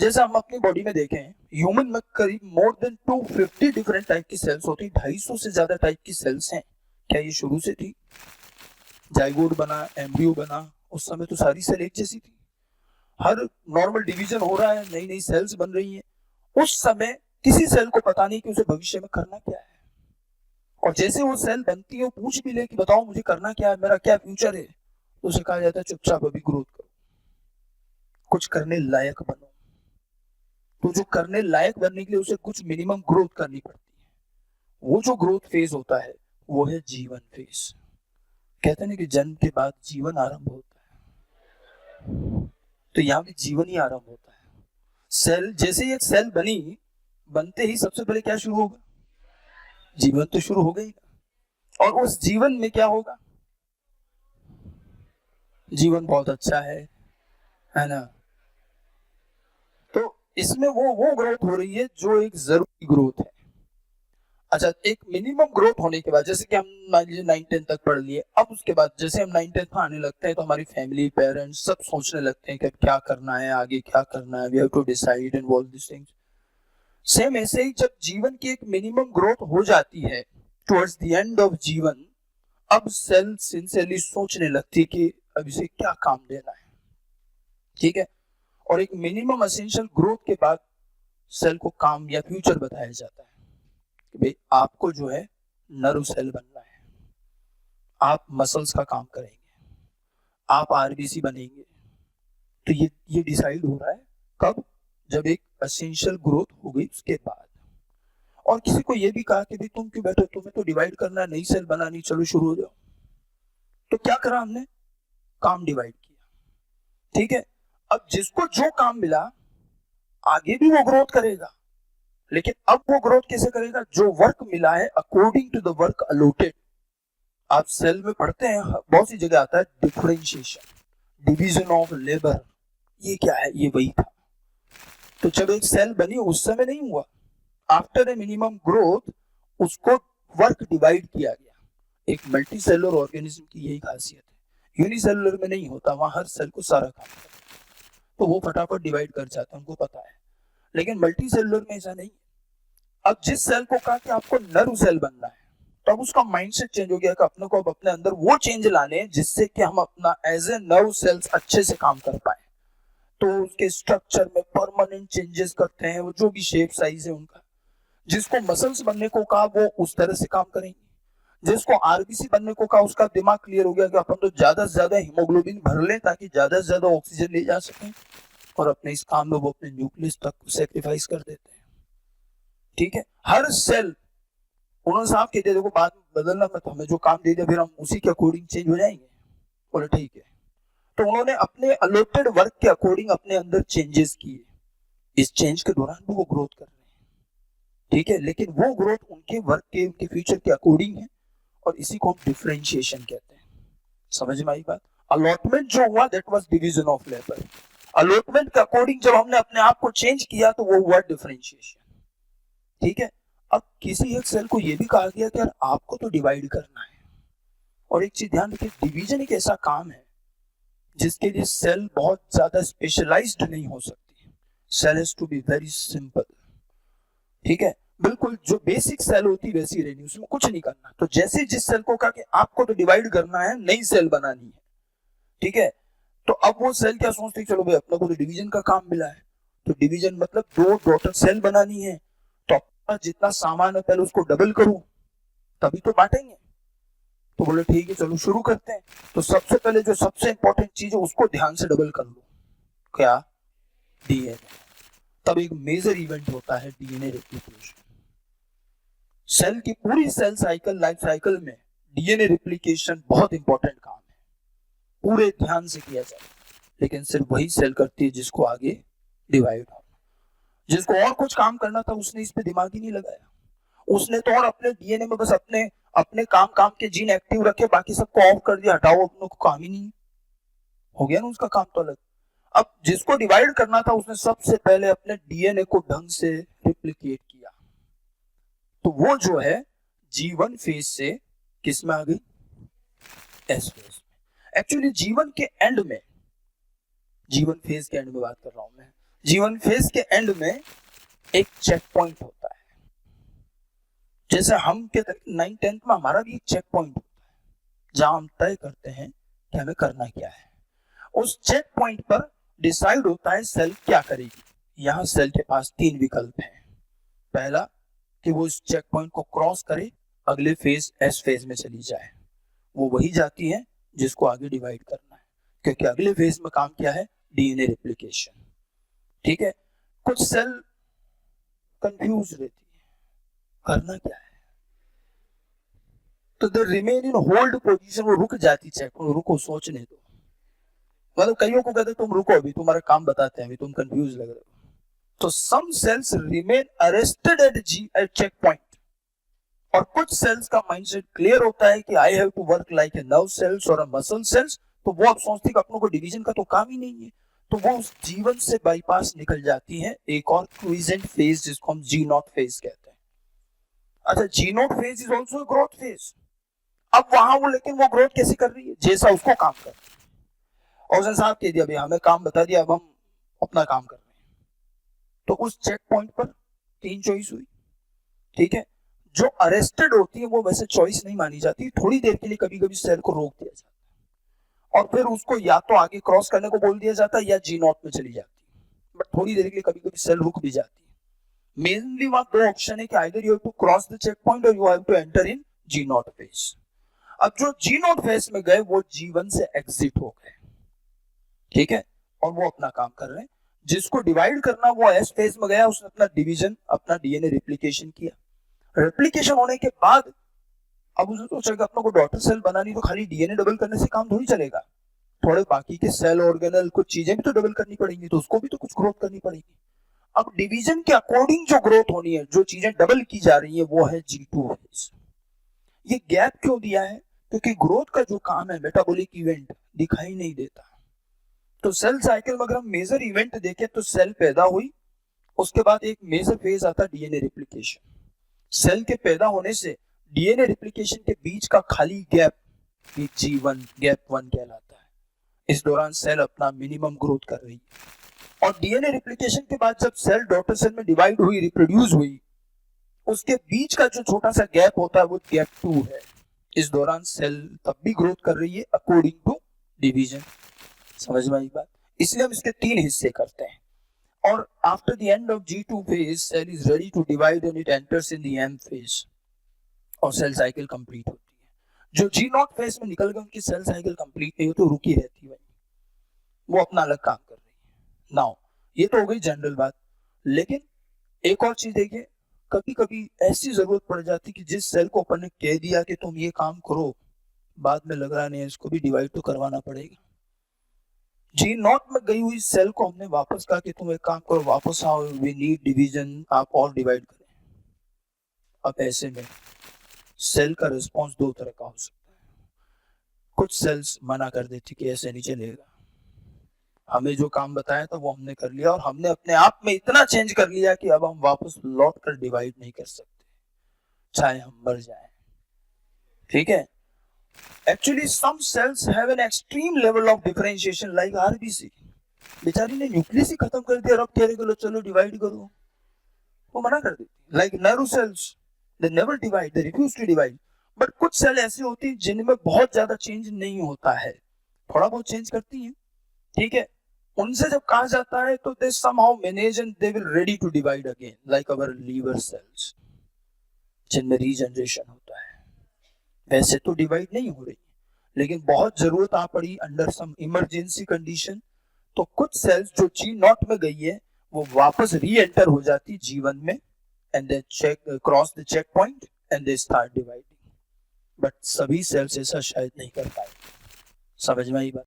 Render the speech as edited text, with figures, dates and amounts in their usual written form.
जैसे हम अपनी बॉडी में देखें, ह्यूमन में करीब मोर देन 250 डिफरेंट टाइप की सेल्स होती है। 250 से ज्यादा टाइप की सेल्स हैं। क्या ये शुरू से थी? जाइगोट बना, एम्ब्रियो बना, उस समय तो सारी सेल एक जैसी थी। हर नॉर्मल डिवीजन हो रहा है, नई नई सेल्स बन रही हैं। उस समय किसी सेल को पता नहीं कि उसे भविष्य में करना क्या है। और जैसे वो सेल बनती है, वो पूछ भी ले कि बताओ मुझे करना क्या है, मेरा क्या फ्यूचर है, तो उसे कहा जाता है चुपचाप अभी ग्रोथ करो, कुछ करने लायक बनो। तो जो करने लायक बनने के लिए उसे कुछ मिनिमम ग्रोथ करनी पड़ती है। वो जो ग्रोथ फेज होता है वो है जीवन फेज। कहते हैं कि जन्म के बाद जीवन आरंभ होता है, तो यहाँ भी जीवन ही आरंभ होता है। सेल, जैसे ही एक सेल बनी, बनते ही सबसे पहले क्या शुरू होगा? जीवन तो शुरू हो गई। और उस जीवन में क्या होगा? जीवन बहुत अच्छा है ना? तो इसमें वो ग्रोथ हो रही है जो एक जरूरी ग्रोथ है। अच्छा, एक मिनिमम ग्रोथ होने के बाद, जैसे कि हम मान लीजिए 9-10 तक पढ़ लिए, अब उसके बाद जैसे हम 9-10 में आने लगते हैं तो हमारी फैमिली, पेरेंट्स सब सोचने लगते हैं कि अब क्या करना है, आगे क्या करना है, we have to decide and all this things. Same ऐसे ही जब जीवन की एक मिनिमम ग्रोथ हो जाती है टुवर्ड्स द एंड ऑफ जीवन, अब सेल सिंसियरली सोचने लगती है कि अब इसे क्या काम देना है। ठीक है? और एक मिनिमम एसेंशियल ग्रोथ के बाद सेल को काम या फ्यूचर बताया जाता है कि भाई आपको जो है नर्व सेल बनना है, आप मसल्स का काम करेंगे, आप आरबीसी बनेंगे। तो ये डिसाइड हो रहा है कब? जब एक एसेंशियल ग्रोथ हो गई उसके बाद। और किसी को ये भी कहा कि भाई तुम क्यों बैठे, तुम्हें तो डिवाइड करना, नई सेल बनानी, चलो शुरू हो जाओ। तो क्या करा हमने? काम डिवाइड किया। ठीक है? अब जिसको जो काम मिला आगे भी वो ग्रोथ करेगा, लेकिन अब वो ग्रोथ कैसे करेगा? जो वर्क मिला है according to the work allotted. आप सेल में पढ़ते हैं, बहुत सी जगह आता है डिफरेंशिएशन, डिवीजन ऑफ लेबर। ये क्या है? ये वही था। तो जब एक सेल बनी उस समय नहीं हुआ, आफ्टर ए मिनिमम ग्रोथ उसको वर्क डिवाइड किया गया। एक मल्टी सेलुलर ऑर्गेनिज्म की यही खासियत है। यूनिसेलुलर में नहीं होता, वहां हर सेल को सारा काम करता है, तो वो फटाफट डिवाइड कर जाता है, उनको पता है। लेकिन मल्टी सेलुलर में ऐसा नहीं। अब जिस सेल को कहा कि आपको नर्व सेल बनना है, तब उसका माइंडसेट चेंज हो गया कि अपने को अब अपने अंदर वो चेंज लाने जिससे कि हम अपना एज ए नर्व सेल्स अच्छे से काम कर पाए। तो उसके स्ट्रक्चर में परमानेंट चेंजेस करते हैं, वो जो भी शेप साइज है उनका। जिसको मसल्स बनने को कहा वो उस तरह से काम करेंगे। जिसको आरबीसी बनने को कहा उसका दिमाग क्लियर हो गया कि अपन तो ज्यादा से ज्यादा हीमोग्लोबिन भर लें ताकि ज्यादा से ज्यादा ऑक्सीजन ले जा सकें, और अपने इस काम में वो अपने न्यूक्लियस तक सेक्रीफाइस कर देते हैं। ठीक है? हर सेल, उन्होंने साहब कहते देखो बाद में बदलना मत, हमें जो काम दे दिया फिर हम उसी के अकॉर्डिंग चेंज हो जाएंगे। बोले ठीक है। तो उन्होंने अपने अलॉटेड वर्क के अकॉर्डिंग अपने अंदर चेंजेस किए। इस चेंज के दौरान भी वो ग्रोथ कर रहे हैं। ठीक है? लेकिन वो ग्रोथ उनके वर्क के, उनके फ्यूचर के अकॉर्डिंग है, और इसी को हम डिफरेंशिएशन कहते हैं। समझ में आई बात? अलॉटमेंट जो हुआ that was division of labour. Allotment के अकॉर्डिंग जब हमने अपने आप को चेंज किया तो वो हुआ डिफरेंशिएशन। ठीक है? अब किसी एक सेल को यह भी कहा गया कि यार आपको तो डिवाइड करना है। और एक चीज ध्यान रखिए, डिवीजन एक ऐसा काम है जिसके लिए सेल बहुत ज्यादा स्पेशलाइज्ड नहीं हो सकती। Cell has to be very simple. ठीक है? बिल्कुल जो बेसिक सेल होती वैसी रहनी, उसमें कुछ नहीं करना। तो जैसे जिस सेल को कहा कि आपको तो डिवाइड करना है, नई सेल बनानी है, ठीक है, तो अब वो सेल क्या सोचती है, चलो भाई अपने को तो डिवीजन का काम मिला है, तो डिवीजन मतलब 2 डॉटर सेल बनानी है, तो अपना जितना सामान है पहले उसको डबल करूं तभी तो बांटेंगे। तो बोले ठीक है चलो शुरू करते हैं। तो सबसे पहले जो सबसे इंपॉर्टेंट चीज है उसको ध्यान से डबल कर लो। क्या? डीएनए। तब एक मेजर इवेंट होता है डीएनए रेप्लिकेशन। सेल की पूरी सेल साइकिल, लाइफ साइकिल में डीएनए रेप्लिकेशन बहुत इंपॉर्टेंट काम है, पूरे ध्यान से किया जाए। लेकिन सिर्फ वही सेल करती है जिसको आगे डिवाइड हो। जिसको और कुछ काम करना था उसने इस पे दिमाग ही नहीं लगाया। उसने तो और अपने डीएनए में बस अपने अपने काम के जीन एक्टिव रखे, बाकी सबको ऑफ कर दिया, हटाओ, अपनों को काम ही नहीं। हो गया ना उसका काम तो अलग। अब जिसको डिवाइड करना था उसने सबसे पहले अपने डीएनए को ढंग से रिप्लिकेट किया। तो वो जो है जीवन फेज से किस में आ गई? एस फेज में। एक्चुअली जीवन के एंड में, जीवन फेज के एंड में बात कर रहा हूं मैं, जीवन फेज के एंड में एक चेक पॉइंट होता है। जैसे हम कहते हैं 9th-10th में हमारा भी एक चेक पॉइंट होता है जहां हम तय करते हैं कि हमें करना क्या है। उस चेक पॉइंट पर डिसाइड होता है सेल क्या करेगी। यहां सेल के पास 3 विकल्प हैं। पहला कि वो इस चेक पॉइंट को क्रॉस करे, अगले फेज एस फेज में चली जाए। वो वही जाती है जिसको आगे डिवाइड करना है, क्योंकि अगले फेज में काम क्या है, डीएनए रेप्लिकेशन। ठीक है, कुछ सेल कंफ्यूज रहती है, करना क्या है, तो the remain in hold position, वो रुक जाती चेक, रुको सोचने दो। मतलब कईयों को कहते तुम रुको, अभी तुम्हारा काम बताते हैं, अभी तुम कंफ्यूज लग रहे हो। तो some cells remain arrested at check point, और कुछ सेल्स का माइंडसेट क्लियर होता है कि I have to work like a nerve cells और मसल सेल्स। तो वो अब सोचती कि अपनों को डिवीजन का तो काम ही नहीं है, तो वो उस जीवन से बाईपास निकल जाती है एक और क्विजेंट फेज जिसको हम जी नॉट फेज कहते हैं। अच्छा, G naught phase is also growth phase. अब वहां वो, लेकिन वो ग्रोथ कैसे कर रही है, जैसा उसको काम कर रही है। और उसने साहब कह दिया, भैया हमें काम बता दिया, अब हम अपना काम कर रहे हैं। तो उस चेक पॉइंट पर 3 चॉइस हुई। ठीक है, जो अरेस्टेड होती है वो वैसे चॉइस नहीं मानी जाती, थोड़ी देर के लिए कभी कभी सेल को रोक दिया जाता है और फिर उसको या तो आगे क्रॉस करने को बोल दिया जाता है या जी नॉट में चली जाती है। बट थोड़ी देर के लिए कभी कभी सेल रुक भी जाती है। मेनली वहां 2 ऑप्शन है कि either you have to cross the check point और you have to enter in G naught phase. अब जो जी नॉट फेज में गए वो जीवन से एग्जिट हो गए। ठीक है, और वो अपना काम कर रहे हैं। जिसको डिवाइड करना वो एस फेज में गया, उसने अपना डिवीजन, अपना डीएनए रेप्लिकेशन किया। रेप्लिकेशन होने के बाद अब उसने सोचा अपनों को डॉटर सेल बनानी, तो खाली डीएनए डबल करने से काम थोड़ी चलेगा, थोड़े बाकी के सेल ऑर्गेनल कुछ चीजें भी तो डबल करनी पड़ेंगी, तो उसको भी तो कुछ ग्रोथ करनी पड़ेगी। अब डिवीजन के अकॉर्डिंग जो ग्रोथ होनी है, जो चीजें डबल की जा रही है, वो है G2 फेज। ये गैप क्यों दिया है, क्योंकि ग्रोथ का जो काम है मेटाबॉलिक इवेंट दिखाई नहीं देता। तो सेल साइकिल में अगर हम मेजर इवेंट देखें तो सेल पैदा हुई, उसके बाद एक मेजर फेज आता है डीएनए रेप्लिकेशन। सेल के पैदा होने से डीएनए रेप्लिकेशन के बीच का खाली गैप G1 गैप 1 कहलाता है। इस दौरान सेल अपना मिनिमम ग्रोथ कर रही है। और डीएनए रेप्लिकेशन के बाद जब सेल डॉटर सेल में डिवाइड हुई, रिप्रोड्यूस हुई, उसके बीच का जो छोटा सा गैप होता है वो गैप 2 है। इस दौरान सेल तब भी ग्रोथ कर रही है अकॉर्डिंग टू डिवीजन। समझ में आई बात? इसलिए हम इसके 3 हिस्से करते हैं। और after the end of G2 phase, cell is ready to divide and it enters in the M phase और सेल साइकिल कंप्लीट होती है। जो G0 फेज में निकल गए उनकी सेल साइकिल कंप्लीट नहीं होती, तो रुकी रहती है, वो अपना अलग काम कर रही है। नाउ ये तो हो गई जनरल बात, लेकिन एक और चीज देखिए, कभी कभी ऐसी जरूरत पड़ जाती कि जिस सेल को अपन ने कह दिया कि तुम ये काम करो, बाद में लग रहा नहीं है इसको भी डिवाइड तो करवाना पड़ेगा। G0 में गई हुई सेल को हमने वापस कहा कि तुम एक काम करो, वापस आओ, वी नीड डिवीजन, आप और डिवाइड करें। अब ऐसे में सेल का रिस्पॉन्स 2 तरह का हो सकता है। कुछ सेल्स मना कर देती कि ऐसे नहीं चलेगा, हमें जो काम बताया था वो हमने कर लिया और हमने अपने आप में इतना चेंज कर लिया कि अब हम वापस लौट कर डिवाइड नहीं कर सकते, चाहे हम मर जाए। ठीक है, actually some cells have an extreme level of differentiation like RBC. बेचारी ने न्यूक्लियस ही खत्म कर दिया और अब कह रहे लो चलो डिवाइड करो, वो मना कर देती। Like nerve cells, they never divide, they refuse to divide। But कुछ सेल ऐसी होती है जिनमें बहुत ज्यादा चेंज नहीं होता है, थोड़ा बहुत चेंज करती है। ठीक है, उनसे जब कहा जाता है तो they somehow manage and they will ready to divide again, like our liver cells जिनमें रीजनरेशन होता है। वैसे तो डिवाइड नहीं हो रही, लेकिन बहुत जरूरत आ पड़ी अंडर सम इमरजेंसी कंडीशन, तो कुछ सेल्स जो G0 में गई है वो वापस री एंटर हो जाती G1 में and they cross the checkpoint and they start dividing। But सभी सेल्स ऐसा शायद नहीं कर पाए। समझ में आई बात?